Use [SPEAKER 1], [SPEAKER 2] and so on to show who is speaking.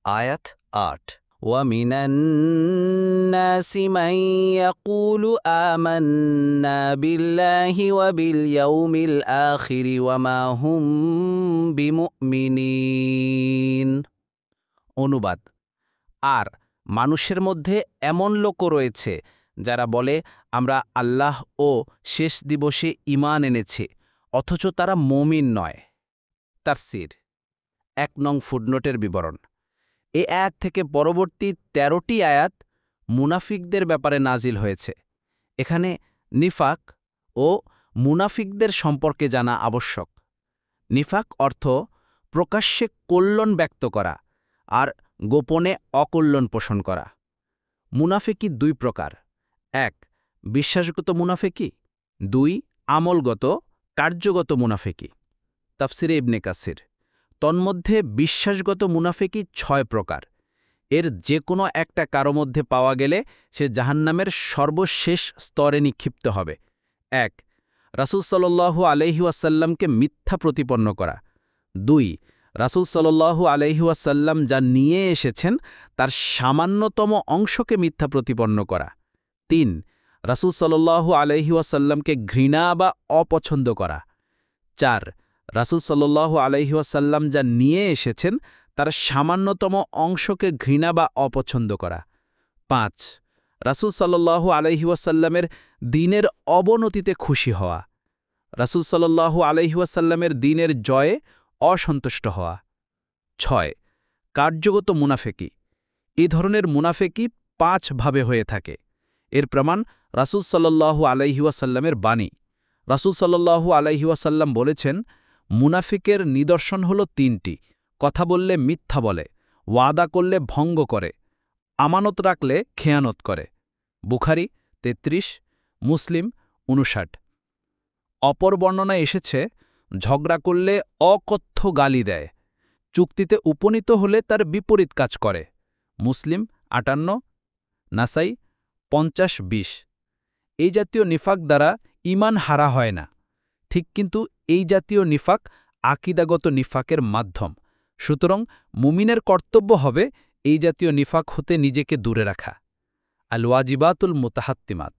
[SPEAKER 1] আয়াত ৮ وَمِنَ النَّاسِ مَن يَقُولُ آمَنَّا بِاللَّهِ وَبِالْيَوْمِ الْآخِرِ وَمَا هُم بِمُؤْمِنِينَ। অনুবাদ: আর মানুষের মধ্যে এমন লোকও রয়েছে যারা বলে আমরা আল্লাহ ও শেষ দিবসে ঈমান এনেছি, অথচ তারা মুমিন নয়। তাফসীর ১ নং ফুটনোটের বিবরণ। এই আয়াত থেকে পরবর্তী ১৩টি আয়াত মুনাফিকদের ব্যাপারে নাজিল হয়েছে। এখানে নিফাক ও মুনাফিকদের সম্পর্কে জানা আবশ্যক। নিফাক অর্থ প্রকাশ্যে কল্যাণ ব্যক্ত করা আর গোপনে অকল্যাণ পোষণ করা। মুনাফিকি ২ প্রকার: ১ বিশ্বাসগত মুনাফিকি, ২ আমলগত কার্যগত মুনাফিকি। তাফসিরে ইবনে কাসির। তন্মধ্যে বিশ্বাসগত মুনাফিকি ৬ প্রকার। এর যে কোনো একটা কারো মধ্যে পাওয়া গেলে সে জাহান্নামের সর্বশেষ স্তরে নিক্ষিপ্ত হবে। ১ রাসূল সাল্লাল্লাহু আলাইহি ওয়াসাল্লামকে মিথ্যা প্রতিপন্ন করা। ২ রাসূল সাল্লাল্লাহু আলাইহি ওয়াসাল্লাম যা নিয়ে এসেছেন তার সামান্যতম অংশকে মিথ্যা প্রতিপন্ন করা। ৩ রাসূল সাল্লাল্লাহু আলাইহি ওয়াসাল্লামকে ঘৃণা বা অপছন্দ করা। ৪ রাসূল সাল্লাল্লাহু আলাইহি ওয়াসাল্লাম যা নিয়ে এসেছেন তার সামান্যতম অংশকে ঘৃণা বা অপছন্দ করা। ৫ রাসূল সাল্লাল্লাহু আলাইহি ওয়াসাল্লামের দ্বীনের অবনতিতে খুশি হওয়া। রাসূল সাল্লাল্লাহু আলাইহি ওয়াসাল্লামের দ্বীনের জয়ে অসন্তুষ্ট হওয়া। ৬ কার্যগত মুনাফিকি। এই ধরনের মুনাফিকি ৫ ভাবে হয়ে থাকে। এর প্রমাণ রাসূল সাল্লাল্লাহু আলাইহি ওয়াসাল্লামের বাণী। রাসূল সাল্লাল্লাহু আলাইহি ওয়াসাল্লাম বলেছেন, মুনাফিকের নিদর্শন হল ৩টি: কথা বললে মিথ্যা বলে, ওয়াদা করলে ভঙ্গ করে, আমানত রাখলে খেয়ানত করে। বুখারী ৩৩, মুসলিম ৫৯। অপর বর্ণনায় এসেছে, ঝগড়া করলে অকথ্য গালি দেয়, চুক্তিতে উপনীত হলে তার বিপরীত কাজ করে। মুসলিম ৫৮, নাসাই ৫০-২০। এই জাতীয় নিফাক দ্বারা ঈমান হারা হয় না, ঠিক, কিন্তু এই জাতীয় নিফাক আকীদাগত নিফাকের মাধ্যম। সুতরাং মুমিনের কর্তব্য হবে এই জাতীয় নিফাক হতে নিজেকে দূরে রাখা। আল ওয়াজিবাতুল মুতাহাত্তিমাত।